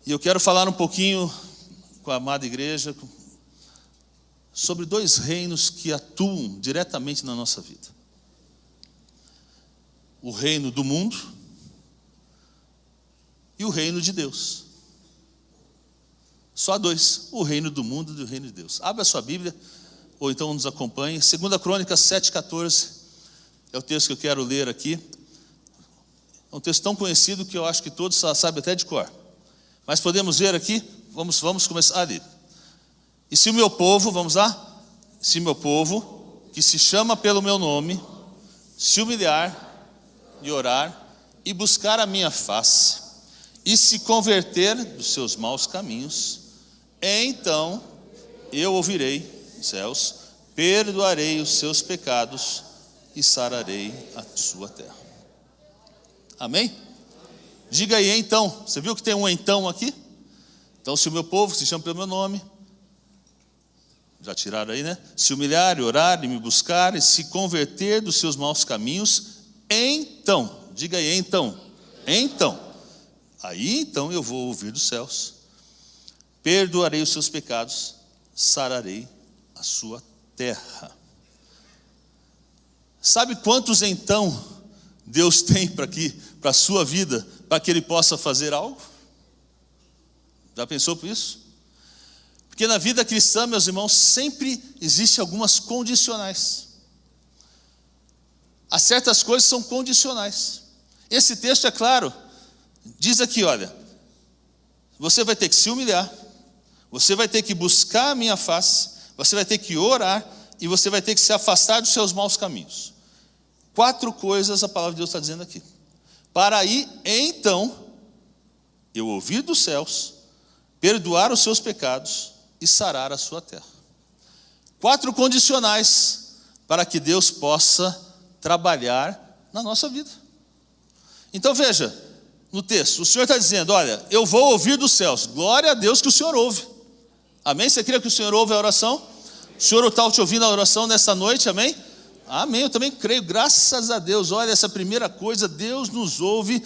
E eu quero falar um pouquinho com a amada igreja sobre dois reinos que atuam diretamente na nossa vida. O reino do mundo e o reino de Deus. Só dois, o reino do mundo e o reino de Deus. Abra a sua Bíblia, ou então nos acompanhe. 2 Crônicas 7,14 é o texto que eu quero ler aqui. É um texto tão conhecido que eu acho que todos sabem até de cor. Mas podemos ver aqui, vamos começar ali. E se o meu povo, vamos lá? Se o meu povo, que se chama pelo meu nome, se humilhar e orar e buscar a minha face e se converter dos seus maus caminhos, então eu ouvirei dos céus, perdoarei os seus pecados e sararei a sua terra. Amém? Diga aí, então. Você viu que tem um então aqui? Então, se o meu povo se chama pelo meu nome, já tiraram aí, né? Se humilhar e orar e me buscar e se converter dos seus maus caminhos, então, diga aí, então. Aí então eu vou ouvir dos céus, perdoarei os seus pecados, sararei a sua terra. Sabe quantos então Deus tem para a sua vida, para que Ele possa fazer algo? Já pensou por isso? Porque na vida cristã, meus irmãos, sempre existem algumas condicionais. Há certas coisas que são condicionais. Esse texto é claro, diz aqui, olha, você vai ter que se humilhar, você vai ter que buscar a minha face, você vai ter que orar e você vai ter que se afastar dos seus maus caminhos. 4 coisas a palavra de Deus está dizendo aqui. Para aí, então, eu ouvir dos céus, perdoar os seus pecados e sarar a sua terra. 4 condicionais para que Deus possa trabalhar na nossa vida. Então veja, no texto, o Senhor está dizendo, olha, eu vou ouvir dos céus. Glória a Deus que o Senhor ouve. Amém? Você crê que o Senhor ouve a oração? O Senhor está te ouvindo a oração nessa noite, amém? Amém, eu também creio, graças a Deus. Olha, essa primeira coisa, Deus nos ouve.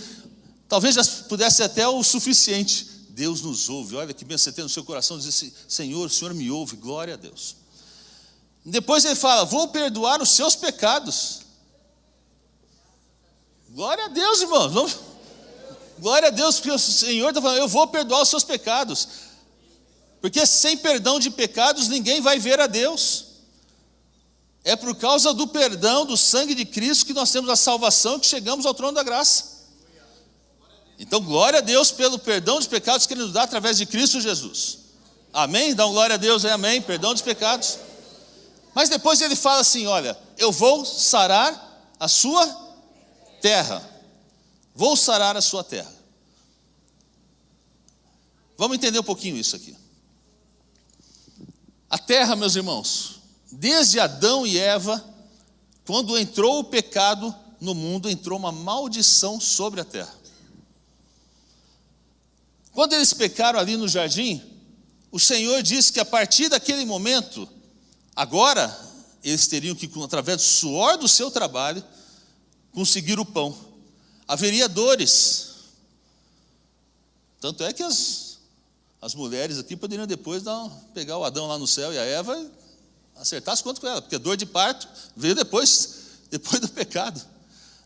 Talvez já pudesse ser até o suficiente. Deus nos ouve, olha que bem você tem no seu coração, dizer assim, Senhor, o Senhor me ouve, glória a Deus. Depois ele fala, vou perdoar os seus pecados. Glória a Deus, irmãos. Glória a Deus, porque o Senhor está falando, eu vou perdoar os seus pecados. Porque sem perdão de pecados, ninguém vai ver a Deus. É por causa do perdão, do sangue de Cristo, que nós temos a salvação, que chegamos ao trono da graça. Então, glória a Deus pelo perdão dos pecados que Ele nos dá através de Cristo Jesus. Amém? Dá glória a Deus, amém? Perdão dos pecados. Mas depois ele fala assim, olha, eu vou sarar a sua terra. Vou sarar a sua terra. Vamos entender um pouquinho isso aqui. A terra, meus irmãos, desde Adão e Eva, quando entrou o pecado no mundo, entrou uma maldição sobre a terra. Quando eles pecaram ali no jardim, o Senhor disse que a partir daquele momento, agora, eles teriam que, através do suor do seu trabalho, conseguir o pão. Haveria dores. Tanto é que as mulheres aqui poderiam depois pegar o Adão lá no céu e a Eva e acertar as contas com ela, porque a dor de parto veio depois do pecado.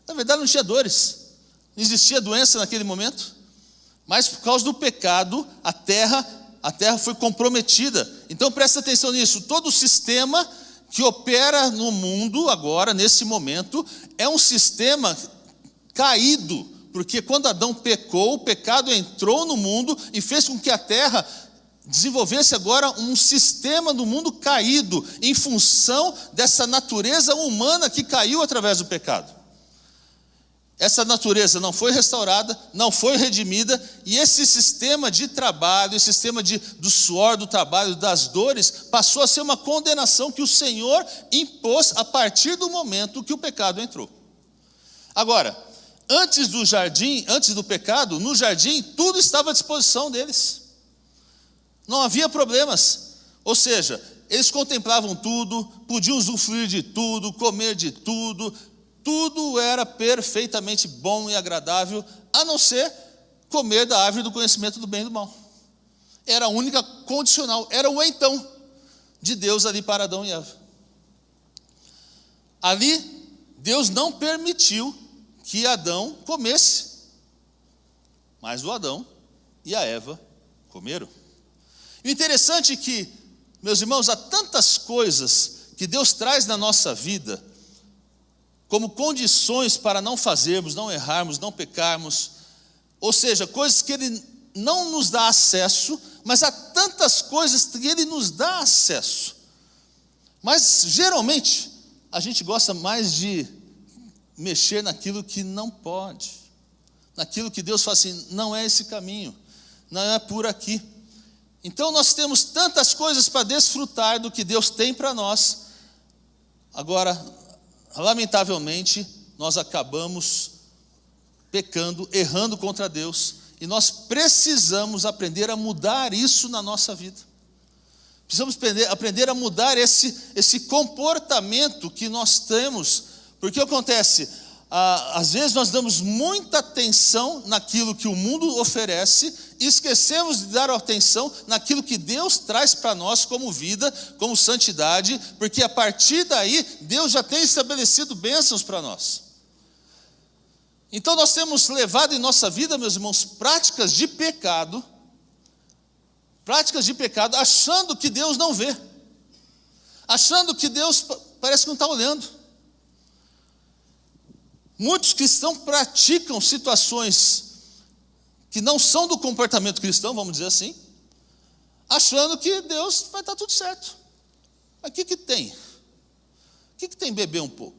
Na verdade não tinha dores, não existia doença naquele momento, mas por causa do pecado a terra foi comprometida. Então presta atenção nisso, todo o sistema que opera no mundo agora, nesse momento, é um sistema caído, porque quando Adão pecou, o pecado entrou no mundo e fez com que a terra desenvolvesse agora um sistema do mundo caído, em função dessa natureza humana que caiu através do pecado. Essa natureza não foi restaurada, não foi redimida, e esse sistema de trabalho, esse sistema do suor do trabalho, das dores, passou a ser uma condenação que o Senhor impôs a partir do momento que o pecado entrou. Agora, antes do pecado, no jardim, tudo estava à disposição deles. Não havia problemas. Ou seja, eles contemplavam tudo, podiam usufruir de tudo, comer de tudo. Tudo era perfeitamente bom e agradável, a não ser comer da árvore do conhecimento do bem e do mal. era a única condicional, era o então de Deus ali para Adão e Eva. Ali, Deus não permitiu que Adão comesse, mas o Adão e a Eva comeram. E o interessante é que, meus irmãos, há tantas coisas que Deus traz na nossa vida como condições para não fazermos, não errarmos, não pecarmos, ou seja, coisas que Ele não nos dá acesso, mas há tantas coisas que Ele nos dá acesso. Mas, geralmente, a gente gosta mais de mexer naquilo que não pode, naquilo que Deus fala assim, não é esse caminho, não é por aqui. Então nós temos tantas coisas para desfrutar do que Deus tem para nós. Agora, lamentavelmente, nós acabamos pecando, errando contra Deus, e nós precisamos aprender a mudar isso na nossa vida. Precisamos aprender a mudar esse comportamento que nós temos, porque acontece, às vezes nós damos muita atenção naquilo que o mundo oferece e esquecemos de dar atenção naquilo que Deus traz para nós como vida, como santidade, porque a partir daí Deus já tem estabelecido bênçãos para nós. Então nós temos levado em nossa vida, meus irmãos, práticas de pecado, achando que Deus não vê, achando que Deus parece que não está olhando. Muitos cristãos praticam situações que não são do comportamento cristão, vamos dizer assim, achando que Deus vai estar tudo certo. Mas o que tem? O que tem beber um pouco?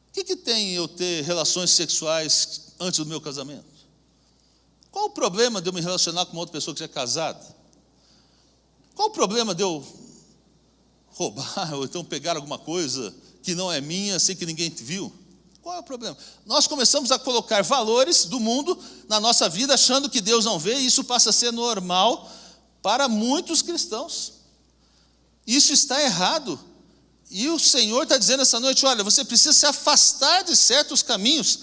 O que tem eu ter relações sexuais antes do meu casamento? Qual o problema de eu me relacionar com uma outra pessoa que já é casada? Qual o problema de eu roubar ou então pegar alguma coisa que não é minha, sem que ninguém viu? Qual é o problema? Nós começamos a colocar valores do mundo na nossa vida, achando que Deus não vê, e isso passa a ser normal para muitos cristãos. Isso está errado. E o Senhor está dizendo essa noite, olha, você precisa se afastar de certos caminhos,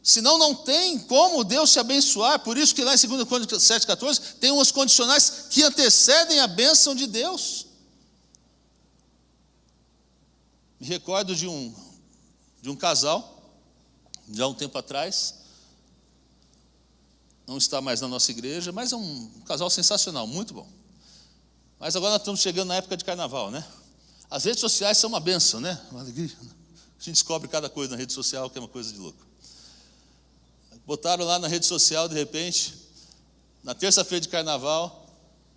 senão não tem como Deus te abençoar. Por isso que lá em 2 Crônicas 7,14 tem umas condicionais que antecedem a bênção de Deus. Me recordo de um casal, já há um tempo atrás, não está mais na nossa igreja, mas é um casal sensacional, muito bom. Mas agora nós estamos chegando na época de carnaval, né? As redes sociais são uma bênção, né? Uma alegria. A gente descobre cada coisa na rede social que é uma coisa de louco. Botaram lá na rede social, de repente, na terça-feira de carnaval,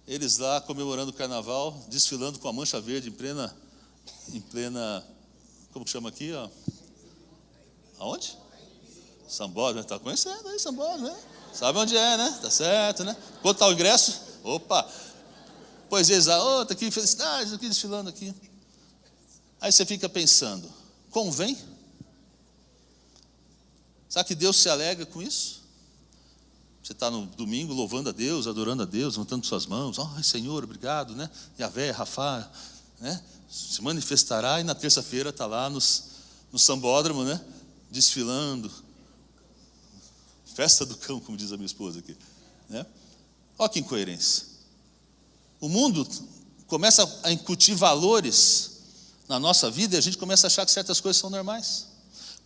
eles lá comemorando o carnaval, desfilando com a mancha verde em plena, como que chama aqui, ó? Aonde? Sambódromo, está conhecendo aí Sambódromo, né? Sabe onde é, né? Tá certo, né? Quanto está o ingresso? Opa! Pois eles lá, tá aqui, felicidade, aqui desfilando aqui. Aí você fica pensando, convém? Será que Deus se alegra com isso? Você está no domingo louvando a Deus, adorando a Deus, levantando suas mãos, ai Senhor, obrigado, né? Yahvé, Rafá, né? Se manifestará, e na terça-feira está lá no Sambódromo, né? Desfilando. Festa do cão, como diz a minha esposa aqui, né? Olha que incoerência. O mundo começa a incutir valores na nossa vida e a gente começa a achar que certas coisas são normais.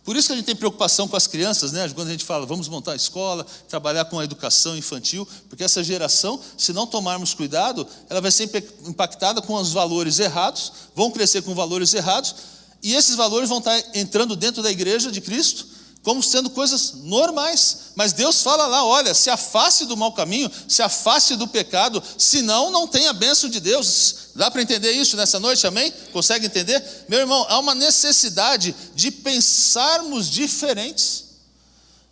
Por isso que a gente tem preocupação com as crianças, né? Quando a gente fala, vamos montar a escola, trabalhar com a educação infantil, porque essa geração, se não tomarmos cuidado, ela vai ser impactada com os valores errados, vão crescer com valores errados, e esses valores vão estar entrando dentro da igreja de Cristo, como sendo coisas normais. Mas Deus fala lá, olha, se afaste do mau caminho, se afaste do pecado, senão não tem a bênção de Deus. Dá para entender isso nessa noite, amém? Consegue entender? Meu irmão, há uma necessidade de pensarmos diferentes.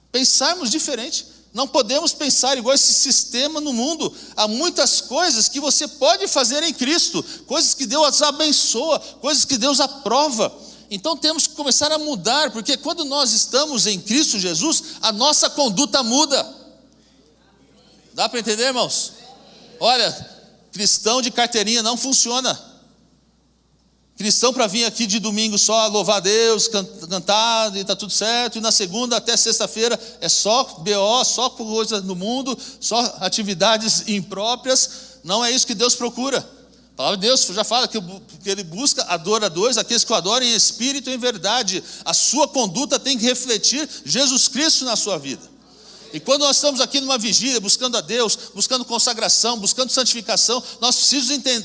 Pensarmos diferente. Não podemos pensar igual esse sistema no mundo. Há muitas coisas que você pode fazer em Cristo, coisas que Deus abençoa, coisas que Deus aprova. Então temos que começar a mudar, porque quando nós estamos em Cristo Jesus, a nossa conduta muda. Dá para entender, irmãos? Olha, cristão de carteirinha não funciona. Cristão para vir aqui de domingo só louvar a Deus, cantar e está tudo certo, e na segunda até sexta-feira é só BO, só coisa no mundo, só atividades impróprias. Não é isso que Deus procura. A palavra de Deus já fala que Ele busca adoradores, aqueles que o adoram em espírito e em verdade. A sua conduta tem que refletir Jesus Cristo na sua vida. E quando nós estamos aqui numa vigília, buscando a Deus, buscando consagração, buscando santificação, nós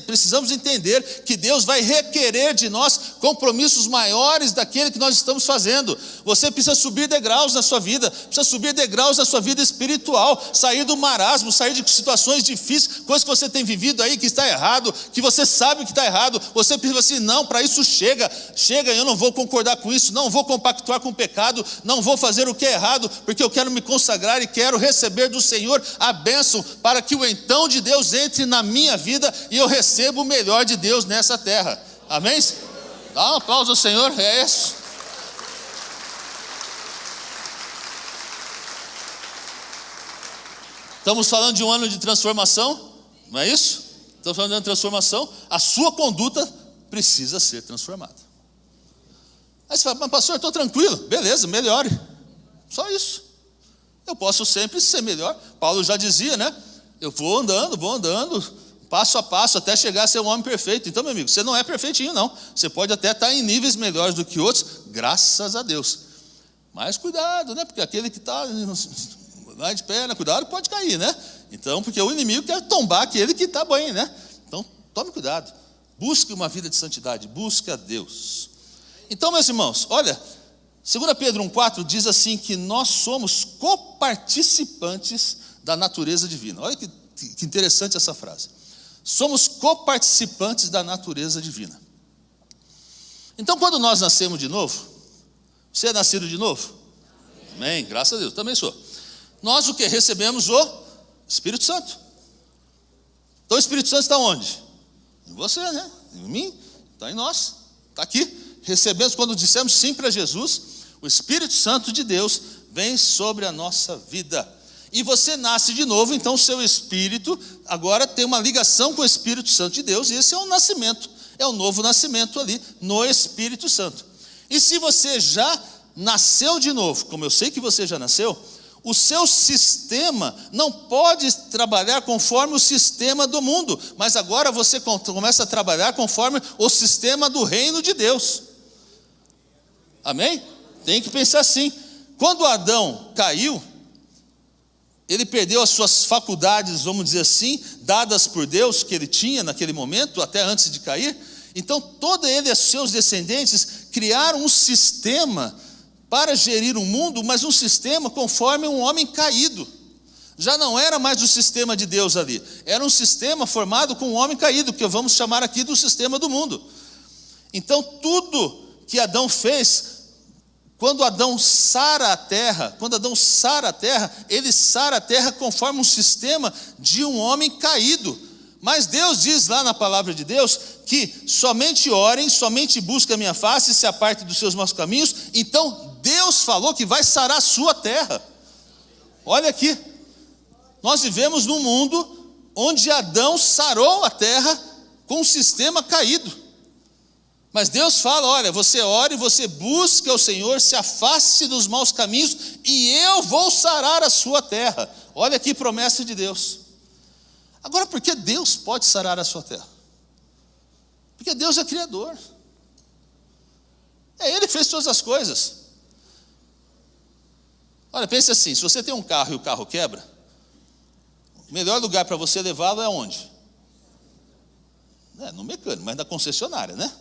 precisamos entender que Deus vai requerer de nós compromissos maiores daquele que nós estamos fazendo. Você precisa subir degraus na sua vida, precisa subir degraus na sua vida espiritual, sair do marasmo, sair de situações difíceis, coisas que você tem vivido aí que está errado, que você sabe que está errado. Você pensa assim, não, para isso chega, eu não vou concordar com isso, não vou compactuar com o pecado, não vou fazer o que é errado, porque eu quero me consagrar e quero receber do Senhor a bênção para que o então de Deus entre na minha vida e eu receba o melhor de Deus nessa terra. Amém? Dá um aplauso ao Senhor, é isso. Estamos falando de um ano de transformação, não é isso? Estamos falando de uma transformação. A sua conduta precisa ser transformada. Aí você fala, mas pastor, eu estou tranquilo. Beleza, melhore. Só isso. Eu posso sempre ser melhor. Paulo já dizia, né? Eu vou andando, passo a passo, até chegar a ser um homem perfeito. Então, meu amigo, você não é perfeitinho, não. Você pode até estar em níveis melhores do que outros, graças a Deus. Mas cuidado, né? Porque aquele que está lá de perna, cuidado, pode cair, né? Então, porque o inimigo quer tombar aquele que está bem, né? Então, tome cuidado. Busque uma vida de santidade, busque a Deus. Então, meus irmãos, olha, 2 Pedro 1,4 diz assim que nós somos coparticipantes da natureza divina. Olha que interessante essa frase. Somos coparticipantes da natureza divina. Então, quando nós nascemos de novo, você é nascido de novo? Amém, graças a Deus, também sou. Nós o que? Recebemos o Espírito Santo. Então o Espírito Santo está onde? Em você, né? Em mim, está em nós, está aqui. Recebemos, quando dissemos sim para Jesus, o Espírito Santo de Deus vem sobre a nossa vida. E você nasce de novo, então o seu espírito agora tem uma ligação com o Espírito Santo de Deus, e esse é um nascimento, é um novo nascimento ali no Espírito Santo. E se você já nasceu de novo, como eu sei que você já nasceu, o seu sistema não pode trabalhar conforme o sistema do mundo, mas agora você começa a trabalhar conforme o sistema do reino de Deus. Amém? Tem que pensar assim. Quando Adão caiu, ele perdeu as suas faculdades, vamos dizer assim, dadas por Deus, que ele tinha naquele momento, até antes de cair. Então, todo ele e seus descendentes criaram um sistema para gerir o mundo, mas um sistema conforme um homem caído. Já não era mais o sistema de Deus ali, era um sistema formado com um homem caído, que vamos chamar aqui do sistema do mundo. Então, tudo que Adão fez, quando Adão sara a terra, ele sara a terra conforme um sistema de um homem caído. Mas Deus diz lá na palavra de Deus que somente orem, somente busquem a minha face e se apartem dos seus maus caminhos. Então Deus falou que vai sarar a sua terra. Olha aqui, nós vivemos num mundo onde Adão sarou a terra com um sistema caído. Mas Deus fala, olha, você ore, você busque ao Senhor, se afaste dos maus caminhos e eu vou sarar a sua terra. Olha aqui, promessa de Deus. Agora, por que Deus pode sarar a sua terra? Porque Deus é criador. É Ele que fez todas as coisas. Olha, pense assim, se você tem um carro e o carro quebra, o melhor lugar para você levá-lo é onde? No mecânico, mas na concessionária, né?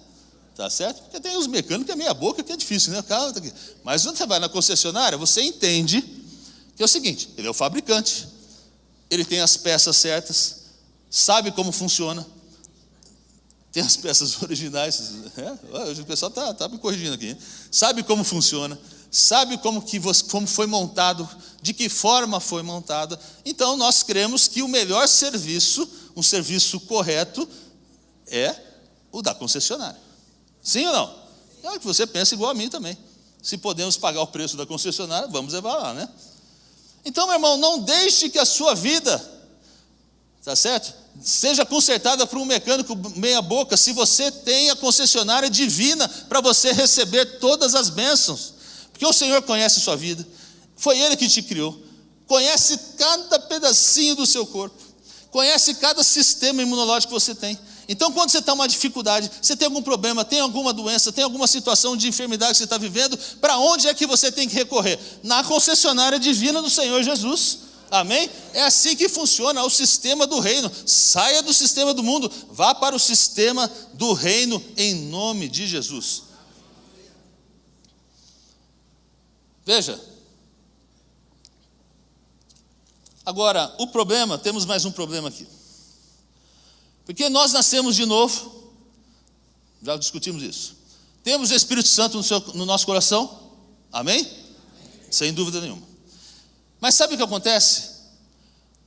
Tá certo? Porque tem os mecânicos que é meia boca, que é difícil, né? O carro tá aqui. Mas quando você vai na concessionária, você entende que é o seguinte, ele é o fabricante, ele tem as peças certas, sabe como funciona, tem as peças originais, hoje o pessoal está me corrigindo aqui, hein? Sabe como funciona, sabe como foi montado, de que forma foi montada. Então nós cremos que o melhor serviço, um serviço correto, é o da concessionária. Sim ou não? É que você pensa igual a mim também. Se podemos pagar o preço da concessionária, vamos levar lá, né? Então, meu irmão, não deixe que a sua vida Tá certo? Seja consertada por um mecânico meia boca, se você tem a concessionária divina para você receber todas as bênçãos. Porque o Senhor conhece a sua vida, foi Ele que te criou, conhece cada pedacinho do seu corpo, conhece cada sistema imunológico que você tem. Então, quando você está numa dificuldade, você tem algum problema, tem alguma doença, tem alguma situação de enfermidade que você está vivendo, para onde é que você tem que recorrer? Na concessionária divina do Senhor Jesus. Amém? É assim que funciona o sistema do reino. Saia do sistema do mundo, vá para o sistema do reino em nome de Jesus. Veja. Agora, o problema, temos mais um problema aqui. Porque nós nascemos de novo, já discutimos isso. Temos o Espírito Santo no nosso coração, amém? Sem dúvida nenhuma. Mas sabe o que acontece?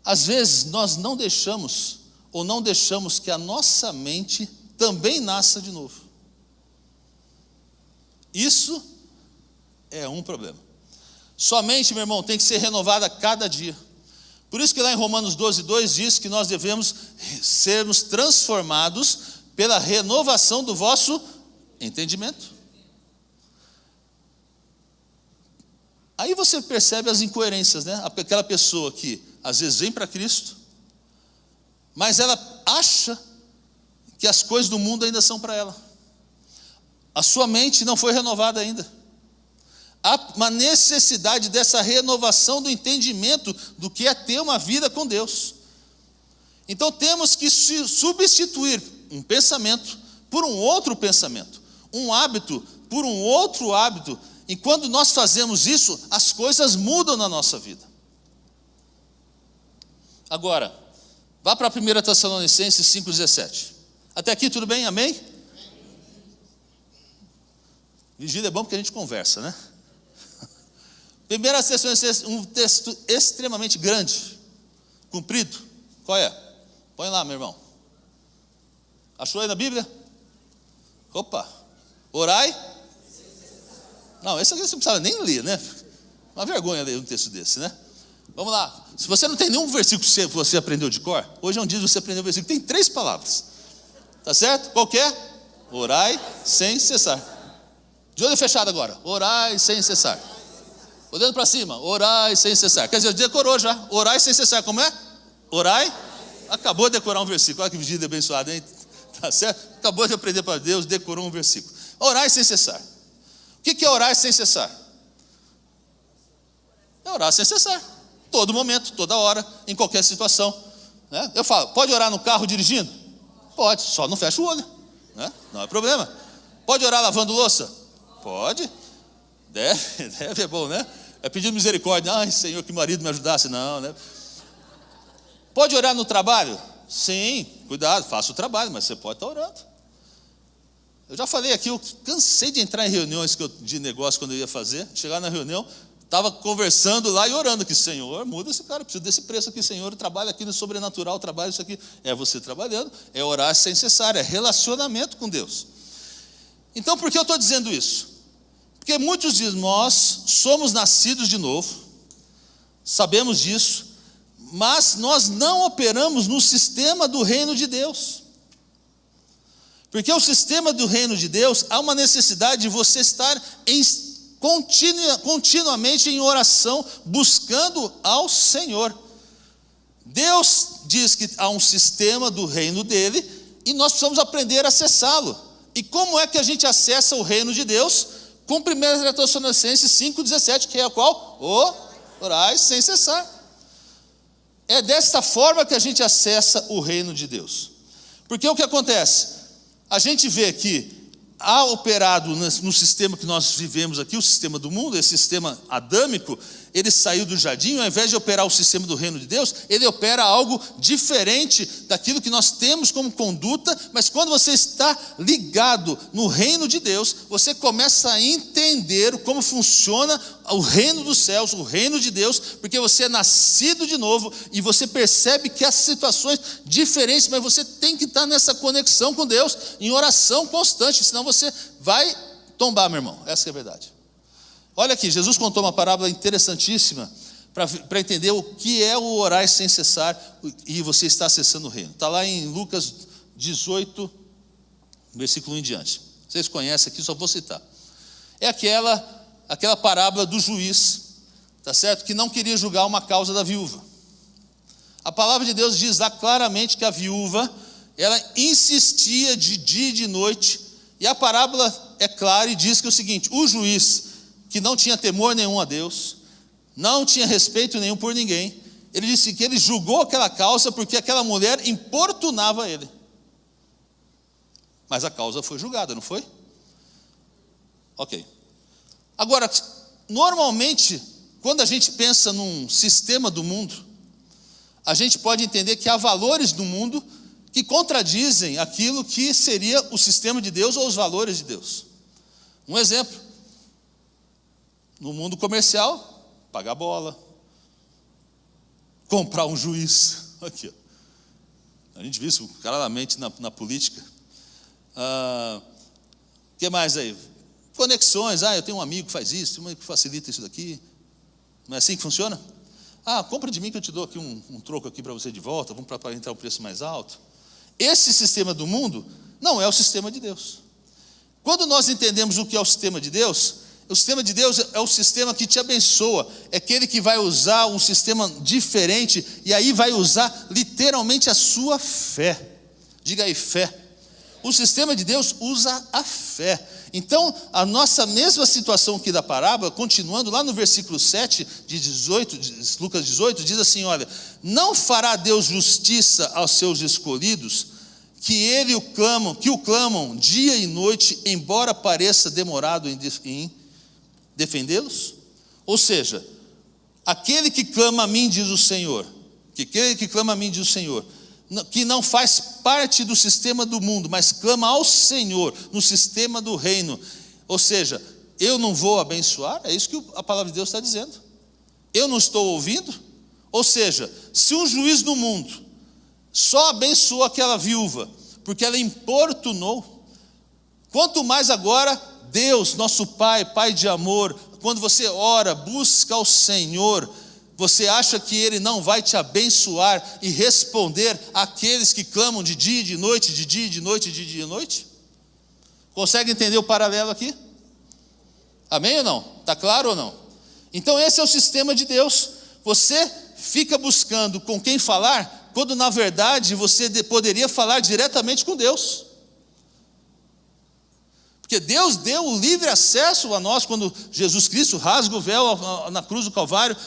Às vezes nós não deixamos que a nossa mente também nasça de novo. Isso é um problema. Sua mente, meu irmão, tem que ser renovada a cada dia. Por isso que lá em Romanos 12:2 diz que nós devemos sermos transformados pela renovação do vosso entendimento. Aí você percebe as incoerências, né? Aquela pessoa que às vezes vem para Cristo, mas ela acha que as coisas do mundo ainda são para ela. A sua mente não foi renovada ainda. Há uma necessidade dessa renovação do entendimento do que é ter uma vida com Deus. Então temos que substituir um pensamento por um outro pensamento, um hábito por um outro hábito. E quando nós fazemos isso, as coisas mudam na nossa vida. Agora, vá para 1 Tessalonicenses 5,17. Até aqui tudo bem? Amém? Vigília é bom porque a gente conversa, né? 1 Tessalonicenses, um texto extremamente grande, comprido. Qual é? Põe lá, meu irmão. Achou aí na Bíblia? Opa! Orai. Não, esse aqui você não precisava nem ler, né? Uma vergonha ler um texto desse, né? Vamos lá. Se você não tem nenhum versículo que você aprendeu de cor, hoje é um dia que você aprendeu um versículo, tem 3 palavras. Tá certo? Qual que é? Orai sem cessar. De olho fechado agora. Orai sem cessar. Olhando para cima. Orai sem cessar. Quer dizer, decorou já. Orai sem cessar. Como é? Orai. Acabou de decorar um versículo. Olha que vigília abençoada, hein? Tá certo? Acabou de aprender para Deus, decorou um versículo. Orai sem cessar. O que é orar sem cessar? É orar sem cessar. Todo momento, toda hora, em qualquer situação. Né? Eu falo, pode orar no carro dirigindo? Pode, só não fecha o olho. Né? Não é problema. Pode orar lavando louça? Pode. Deve, é bom, né? É pedir misericórdia. Ai, Senhor, que o marido me ajudasse. Não, né? Pode orar no trabalho? Sim, cuidado, faça o trabalho, mas você pode estar orando. Eu já falei aqui, eu cansei de entrar em reuniões de negócio quando eu ia fazer. Chegar na reunião, estava conversando lá e orando que, Senhor, muda esse cara, preciso desse preço aqui, Senhor, trabalha aqui no sobrenatural, trabalha isso aqui. É você trabalhando, é orar sem cessar, é relacionamento com Deus. Então, por que eu estou dizendo isso? Porque muitos de nós somos nascidos de novo, sabemos disso, mas nós não operamos no sistema do reino de Deus. Porque o sistema do reino de Deus, há uma necessidade de você estar continuamente em oração, buscando ao Senhor. Deus diz que há um sistema do reino dele, e nós precisamos aprender a acessá-lo. E como é que a gente acessa o reino de Deus? Com 1 Tessalonicenses 5,17, que é a qual? Orai sem cessar. É desta forma que a gente acessa o reino de Deus. Porque o que acontece? A gente vê que há operado no sistema que nós vivemos aqui, o sistema do mundo, esse sistema adâmico, ele saiu do jardim, ao invés de operar o sistema do reino de Deus, ele opera algo diferente daquilo que nós temos como conduta, mas quando você está ligado no reino de Deus, você começa a entender como funciona o reino dos céus, o reino de Deus, porque você é nascido de novo e você percebe que há situações diferentes, mas você tem que estar nessa conexão com Deus, em oração constante, senão você vai tombar, meu irmão, essa que é a verdade. Olha aqui, Jesus contou uma parábola interessantíssima para entender o que é o orar sem cessar e você está acessando o reino. Está lá em Lucas 18, versículo 1 em diante. Vocês conhecem aqui, só vou citar. É aquela parábola do juiz, tá certo? Que não queria julgar uma causa da viúva. A palavra de Deus diz lá claramente que a viúva, ela insistia de dia e de noite, e a parábola é clara e diz que é o seguinte: o juiz, que não tinha temor nenhum a Deus, não tinha respeito nenhum por ninguém, ele disse que ele julgou aquela causa porque aquela mulher importunava ele. Mas a causa foi julgada, não foi? Ok. Agora, normalmente, quando a gente pensa num sistema do mundo, a gente pode entender que há valores no mundo que contradizem aquilo que seria o sistema de Deus ou os valores de Deus. Um exemplo: no mundo comercial, pagar bola, comprar um juiz. Aqui, ó. A gente viu isso claramente na política. O que mais aí? Conexões. Eu tenho um amigo que faz isso, um que facilita isso daqui. Não é assim que funciona? Compra de mim que eu te dou aqui um troco aqui para você de volta, vamos para entrar um preço mais alto. Esse sistema do mundo não é o sistema de Deus. Quando nós entendemos o que é o sistema de Deus, o sistema de Deus é o sistema que te abençoa, é aquele que vai usar um sistema diferente, e aí vai usar literalmente a sua fé. Diga aí, fé. O sistema de Deus usa a fé. Então, a nossa mesma situação aqui da parábola, continuando lá no versículo 7 de Lucas 18, diz assim: olha, não fará Deus justiça aos seus escolhidos, que o clamam dia e noite, embora pareça demorado em defendê-los? Ou seja, aquele que clama a mim, diz o Senhor, que não faz parte do sistema do mundo, mas clama ao Senhor no sistema do reino, ou seja, eu não vou abençoar? É isso que a palavra de Deus está dizendo. Eu não estou ouvindo? Ou seja, se um juiz no mundo só abençoou aquela viúva porque ela importunou, quanto mais agora Deus, nosso Pai de amor, quando você ora, busca ao Senhor, você acha que Ele não vai te abençoar e responder àqueles que clamam de dia e de noite, de dia e de noite, de dia e de noite? Consegue entender o paralelo aqui? Amém ou não? Está claro ou não? Então esse é o sistema de Deus. Você fica buscando com quem falar, quando na verdade você poderia falar diretamente com Deus. Porque Deus deu o livre acesso a nós quando Jesus Cristo rasga o véu na cruz do Calvário,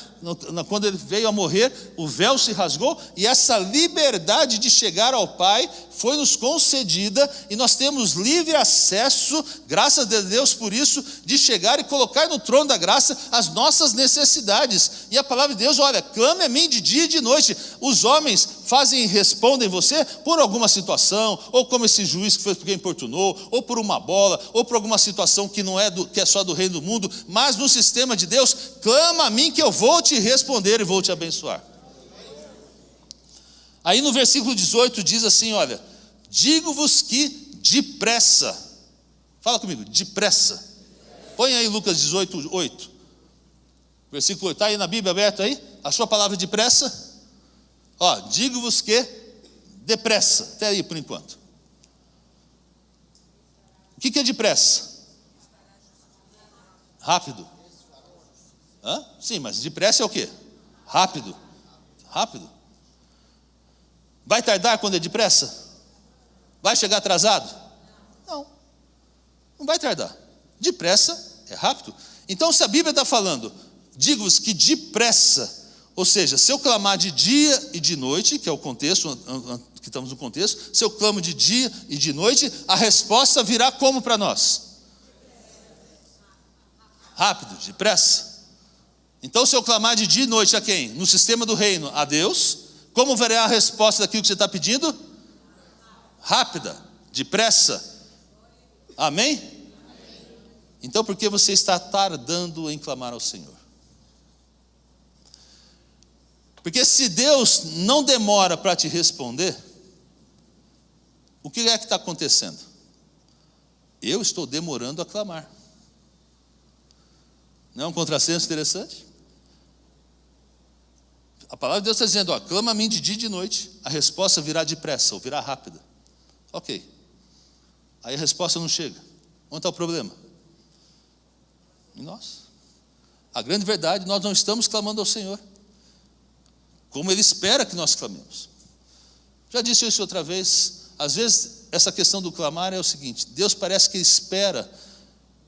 quando Ele veio a morrer, o véu se rasgou, e essa liberdade de chegar ao Pai foi nos concedida, e nós temos livre acesso, graças a Deus por isso, de chegar e colocar no trono da graça as nossas necessidades. E a palavra de Deus, olha, clame a mim de dia e de noite. Os homens fazem e respondem você por alguma situação, ou como esse juiz que foi porque importunou, ou por uma bola, ou por alguma situação que não é que é só do reino do mundo, mas no sistema de Deus, clama a mim que eu vou te responder e vou te abençoar. Aí no versículo 18 diz assim, olha, digo-vos que depressa, fala comigo, depressa. Põe aí Lucas 18, 8. Versículo 8, está aí na Bíblia aberto aí? A sua palavra depressa? Digo-vos que depressa, até aí por enquanto. O que é depressa? Rápido. Sim, mas depressa é o quê? Rápido. Rápido. Vai tardar quando é depressa? Vai chegar atrasado? Não vai tardar. Depressa é rápido. Então, se a Bíblia está falando, digo-vos que depressa, ou seja, se eu clamar de dia e de noite, que é o contexto, que estamos no contexto, se eu clamo de dia e de noite, a resposta virá como para nós? Rápido, depressa. Então, se eu clamar de dia e noite a quem? No sistema do reino, a Deus, como verá a resposta daquilo que você está pedindo? Rápida, depressa. Amém? Então, por que você está tardando em clamar ao Senhor? Porque se Deus não demora para te responder, o que é que está acontecendo? Eu estou demorando a clamar. Não é um contrassenso interessante? A palavra de Deus está dizendo, clama a mim de dia e de noite, a resposta virá depressa, ou virá rápida. Ok. Aí a resposta não chega. Onde está o problema? Em nós. A grande verdade, nós não estamos clamando ao Senhor como Ele espera que nós clamemos. Já disse isso outra vez, às vezes essa questão do clamar é o seguinte, Deus parece que espera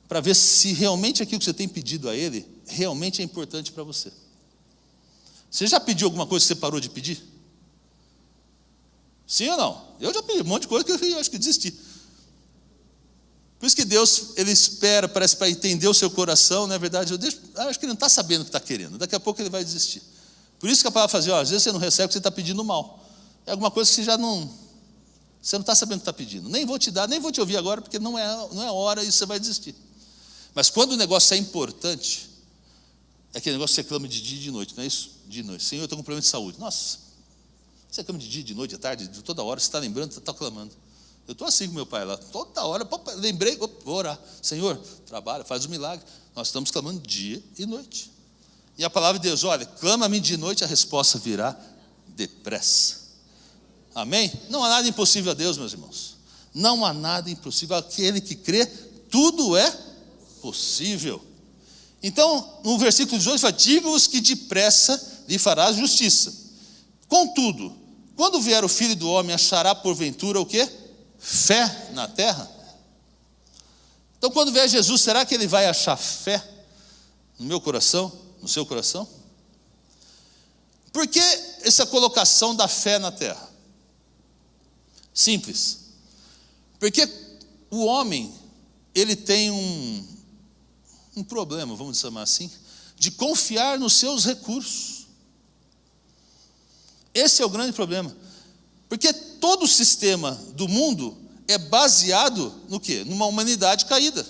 para ver se realmente aquilo que você tem pedido a Ele, realmente é importante para você. Você já pediu alguma coisa que você parou de pedir? Sim ou não? Eu já pedi um monte de coisa que eu acho que desisti. Por isso que Deus, Ele espera, parece, para entender o seu coração, não é verdade? Eu acho que Ele não está sabendo o que está querendo, daqui a pouco Ele vai desistir. Por isso que a palavra faz, às vezes você não recebe porque você está pedindo mal. É alguma coisa que você não está sabendo o que está pedindo. Nem vou te dar, nem vou te ouvir agora, porque não é hora e você vai desistir. Mas quando o negócio é importante, é aquele negócio que você clama de dia e de noite, não é isso? De noite. Senhor, eu estou com problema de saúde. Nossa, você clama de dia, de noite, de tarde, de toda hora, você está lembrando, você está clamando. Eu estou assim com meu pai lá, toda hora, lembrei, vou orar. Senhor, trabalha, faz um milagre. Nós estamos clamando dia e noite. E a palavra de Deus, olha, clama a mim de noite, a resposta virá depressa. Amém? Não há nada impossível a Deus, meus irmãos. Não há nada impossível. Aquele que crê, tudo é possível. Então, no versículo 18, fala, diga-vos que depressa lhe farás justiça. Contudo, quando vier o Filho do Homem, achará porventura o quê? Fé na terra? Então, quando vier Jesus, será que Ele vai achar fé no meu coração, no seu coração? Por que essa colocação da fé na terra? Simples. Porque o homem, ele tem um problema, vamos chamar assim, de confiar nos seus recursos. Esse é o grande problema. Porque todo o sistema do mundo é baseado no quê? Numa humanidade caída.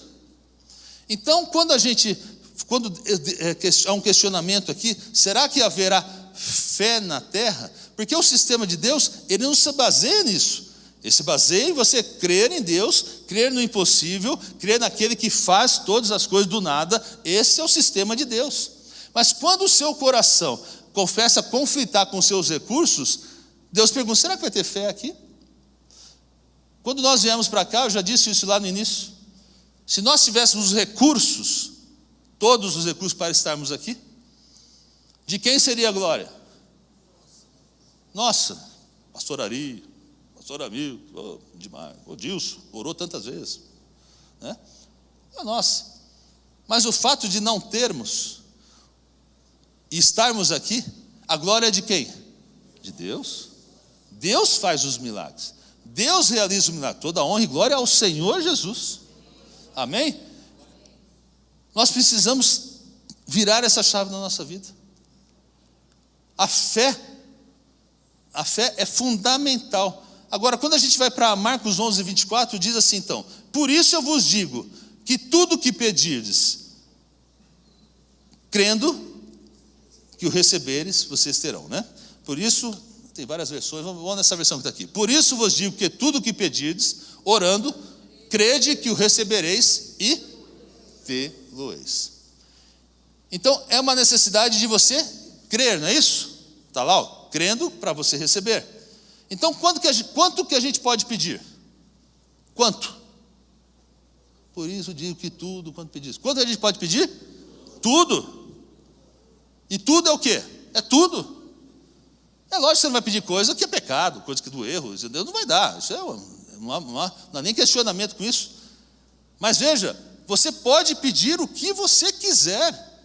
Então, quando há um questionamento aqui, será que haverá fé na terra? Porque o sistema de Deus, ele não se baseia nisso. Ele se baseia em você crer em Deus, crer no impossível, crer naquele que faz todas as coisas do nada. Esse é o sistema de Deus. Mas quando o seu coração confessa conflitar com os seus recursos, Deus pergunta, será que vai ter fé aqui? Quando nós viemos para cá, eu já disse isso lá no início, se nós tivéssemos os recursos, todos os recursos para estarmos aqui, de quem seria a glória? Nossa, pastor Ari, pastor Amil, demais, o Dilson, orou tantas vezes, né? Nossa, mas o fato de não termos e estarmos aqui, a glória é de quem? De Deus. Deus faz os milagres, Deus realiza o milagre, toda honra e glória ao Senhor Jesus, amém? Nós precisamos virar essa chave na nossa vida. A fé é fundamental. Agora, quando a gente vai para Marcos 11, 24, diz assim então, por isso eu vos digo, que tudo que pedirdes, crendo que o receberes, vocês terão, né? Por isso, tem várias versões, vamos nessa versão que está aqui. Por isso vos digo que tudo que pedirdes, orando, crede que o recebereis e tê-lo-eis. Então, é uma necessidade de você crer, não é isso? Está lá, crendo para você receber. Então, quanto que a gente pode pedir? Quanto? Por isso eu digo que tudo, quanto pedis. Quanto a gente pode pedir? Tudo. E tudo é o quê? É tudo. É lógico que você não vai pedir coisa que é pecado, coisa que é do erro, Deus não vai dar. Isso não há nem questionamento com isso. Mas veja, você pode pedir o que você quiser,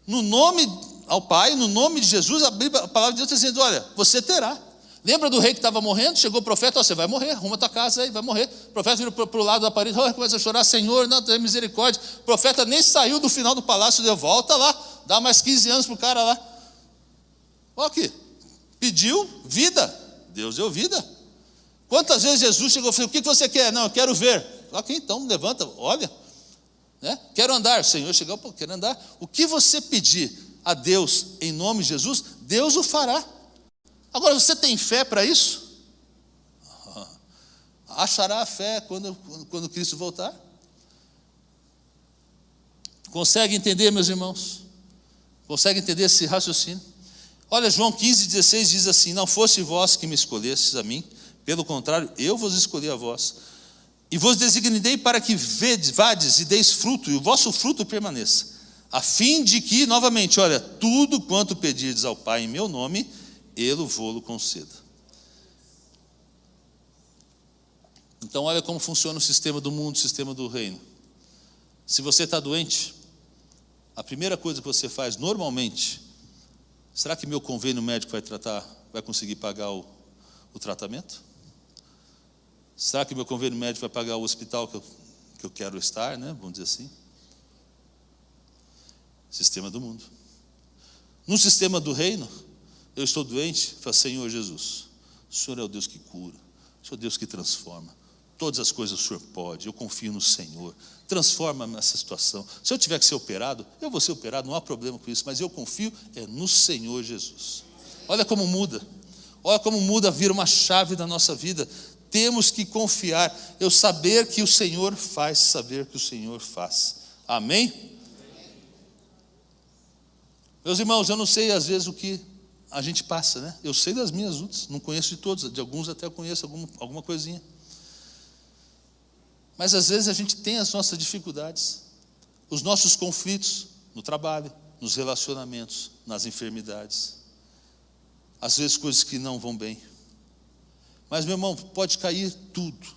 no nome ao Pai, no nome de Jesus. A palavra de Deus está dizendo, olha, você terá. Lembra do rei que estava morrendo? Chegou o profeta, você vai morrer, arruma a tua casa aí, vai morrer. O profeta vira para o lado da parede, começa a chorar, Senhor, não, tem misericórdia. O profeta nem saiu do final do palácio, deu volta lá, dá mais 15 anos para o cara lá. Olha aqui, pediu vida, Deus deu vida. Quantas vezes Jesus chegou e falou, o que você quer? Não, eu quero ver. Ok, então levanta, olha. Né? Quero andar, Senhor chegou, quero andar. O que você pedir a Deus em nome de Jesus, Deus o fará. Agora, você tem fé para isso? Achará a fé quando Cristo voltar? Consegue entender, meus irmãos? Consegue entender esse raciocínio? Olha, João 15,16 diz assim: não fosse vós que me escolhestes a mim, pelo contrário, eu vos escolhi a vós, e vos designei para que vades e deis fruto, e o vosso fruto permaneça, a fim de que, novamente, olha, tudo quanto pedirdes ao Pai em meu nome, Ele vô-lo conceda. Então olha como funciona o sistema do mundo, o sistema do reino. Se você está doente, a primeira coisa que você faz normalmente: será que meu convênio médico vai conseguir pagar o tratamento? Será que meu convênio médico vai pagar o hospital que eu quero estar, né? Vamos dizer assim. Sistema do mundo. No sistema do reino, eu estou doente, falo: Senhor Jesus, o Senhor é o Deus que cura, o Senhor é o Deus que transforma. Todas as coisas o Senhor pode, eu confio no Senhor. Transforma nessa situação. Se eu tiver que ser operado, eu vou ser operado, não há problema com isso, mas eu confio no Senhor Jesus. Olha como muda. Olha como muda, vira uma chave da nossa vida. Temos que confiar, eu saber que o Senhor faz, saber que o Senhor faz. Amém? Meus irmãos, eu não sei às vezes o que a gente passa, né? Eu sei das minhas lutas, não conheço de todos, de alguns até eu conheço alguma coisinha. Mas às vezes a gente tem as nossas dificuldades, os nossos conflitos no trabalho, nos relacionamentos, nas enfermidades. Às vezes coisas que não vão bem. Mas, meu irmão, pode cair tudo.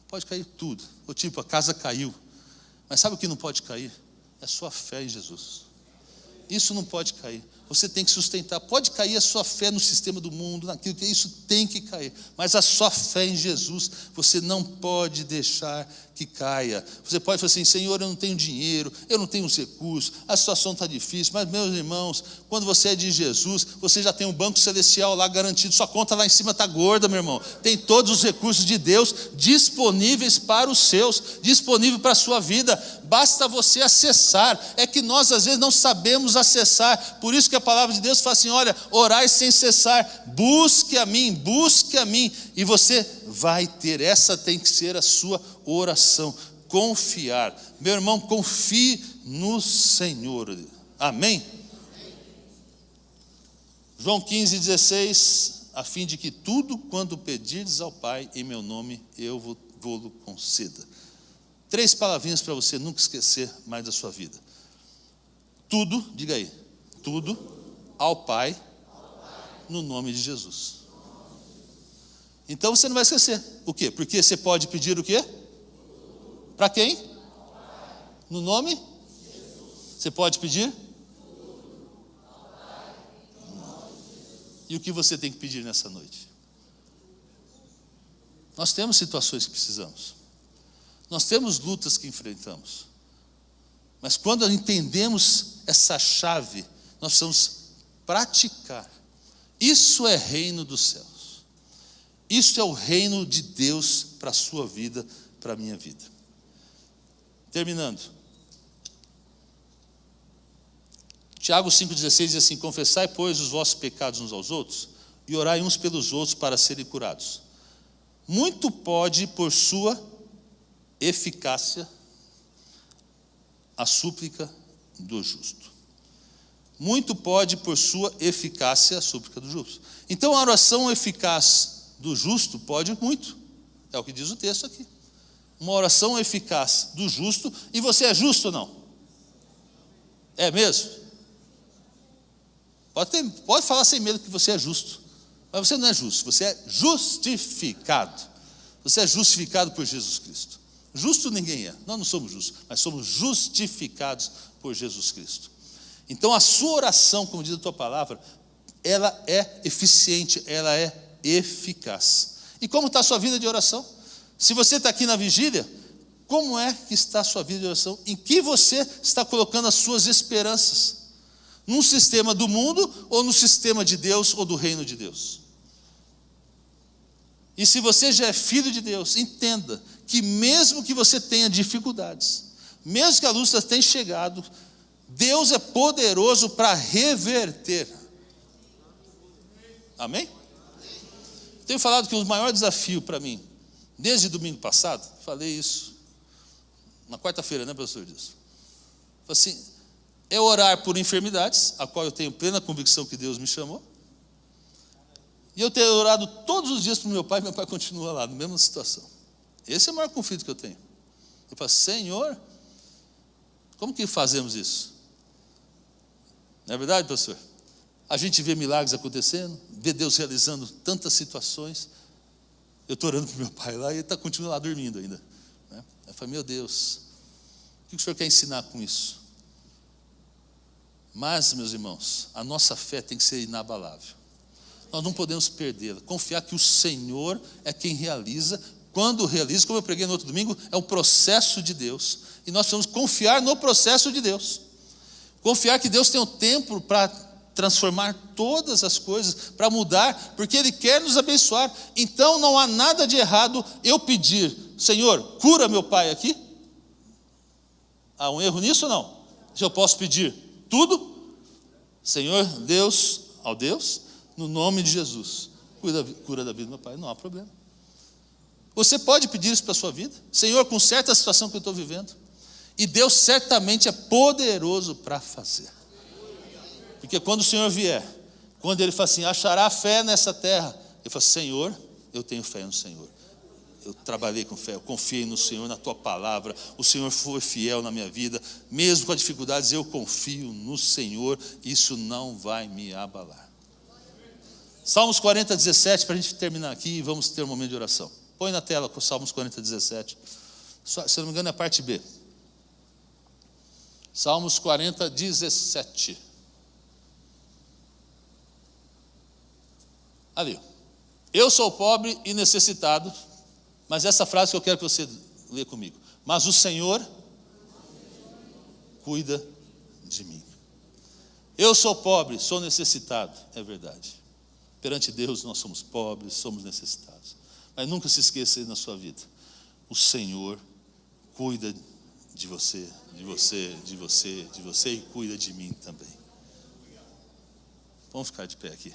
Pode cair tudo. Ou tipo, a casa caiu. Mas sabe o que não pode cair? É a sua fé em Jesus. Isso não pode cair. Você tem que sustentar. Pode cair a sua fé no sistema do mundo, naquilo que isso tem que cair. Mas a sua fé em Jesus, você não pode deixar que caia. Você pode falar assim: Senhor, eu não tenho dinheiro, eu não tenho os recursos, a situação está difícil. Mas, meus irmãos, quando você é de Jesus, você já tem um banco celestial lá garantido. Sua conta lá em cima está gorda, meu irmão. Tem todos os recursos de Deus disponíveis para os seus, disponível para a sua vida. Basta você acessar. É que nós às vezes não sabemos acessar. Por isso que a palavra de Deus fala assim: olha, orai sem cessar, busque a mim, e você vai ter. Essa tem que ser a sua oração, confiar. Meu irmão, confie no Senhor. Amém? João 15,16, a fim de que tudo quanto pedirdes ao Pai em meu nome, eu vou-lo conceda. 3 palavrinhas para você nunca esquecer mais da sua vida. Tudo, diga aí, tudo ao Pai, no nome de Jesus. Então você não vai esquecer. O quê? Porque você pode pedir o quê? Para quem? No nome? Você pode pedir? E o que você tem que pedir nessa noite? Nós temos situações que precisamos. Nós temos lutas que enfrentamos. Mas quando entendemos essa chave, nós precisamos praticar. Isso é reino dos céus. Isso é o reino de Deus para a sua vida, para a minha vida. Terminando. Tiago 5,16 diz assim: confessai, pois, os vossos pecados uns aos outros, e orai uns pelos outros para serem curados. Muito pode, por sua eficácia, a súplica do justo. Muito pode, por sua eficácia, a súplica do justo. Então a oração eficaz do justo pode muito. É o que diz o texto aqui. Uma oração eficaz do justo. E você é justo ou não? É mesmo? Pode falar sem medo que você é justo. Mas você não é justo, você é justificado. Você é justificado por Jesus Cristo. Justo ninguém é, nós não somos justos, mas somos justificados por Jesus Cristo. Então a sua oração, como diz a tua palavra, ela é eficiente, ela é eficaz. E como está a sua vida de oração? Se você está aqui na vigília, como é que está a sua vida de oração? Em que você está colocando as suas esperanças? Num sistema do mundo ou no sistema de Deus ou do reino de Deus? E se você já é filho de Deus, entenda que mesmo que você tenha dificuldades, mesmo que a luta tenha chegado, Deus é poderoso para reverter. Amém? Tenho falado que o maior desafio para mim, desde domingo passado, falei isso na quarta-feira, né, professor Dilson? Falei assim, é orar por enfermidades, a qual eu tenho plena convicção que Deus me chamou, E eu ter orado todos os dias para o meu pai continua lá, na mesma situação. Esse é o maior conflito que eu tenho. Eu falo, Senhor, como que fazemos isso? Não é verdade, pastor? A gente vê milagres acontecendo, vê Deus realizando tantas situações. Eu estou orando para o meu pai lá e ele continua lá dormindo ainda. Eu falo, meu Deus, o que o senhor quer ensinar com isso? Mas, meus irmãos, a nossa fé tem que ser inabalável. Nós não podemos perdê-la. Confiar que o Senhor é quem realiza. Quando realiza, como eu preguei no outro domingo, é o processo de Deus. E nós precisamos confiar no processo de Deus. Confiar que Deus tem o tempo para transformar todas as coisas, para mudar, porque Ele quer nos abençoar. Então não há nada de errado eu pedir, Senhor, cura meu pai aqui? Há um erro nisso ou não? Se eu posso pedir tudo, Senhor, Deus, ao Deus, no nome de Jesus, cura da vida do meu pai, não há problema. Você pode pedir isso para a sua vida? Senhor, conserta a situação que eu estou vivendo. E Deus certamente é poderoso para fazer. Porque quando o Senhor vier, quando Ele fala assim, achará fé nessa terra, Ele fala, Senhor, eu tenho fé no Senhor. Eu trabalhei com fé, eu confiei no Senhor, na Tua palavra, o Senhor foi fiel na minha vida, mesmo com as dificuldades, eu confio no Senhor, isso não vai me abalar. Salmos 40, 17, para a gente terminar aqui e vamos ter um momento de oração. Põe na tela com Salmos 40, 17. Se eu não me engano é a parte B. Salmos 40, 17. Ali. Eu sou pobre e necessitado, mas essa frase que eu quero que você lê comigo. Mas o Senhor cuida de mim. Eu sou pobre, sou necessitado, é verdade. Perante Deus nós somos pobres, somos necessitados. Mas nunca se esqueça na sua vida. O Senhor cuida de você, de você, de você, de você e cuida de mim também. Vamos ficar de pé aqui.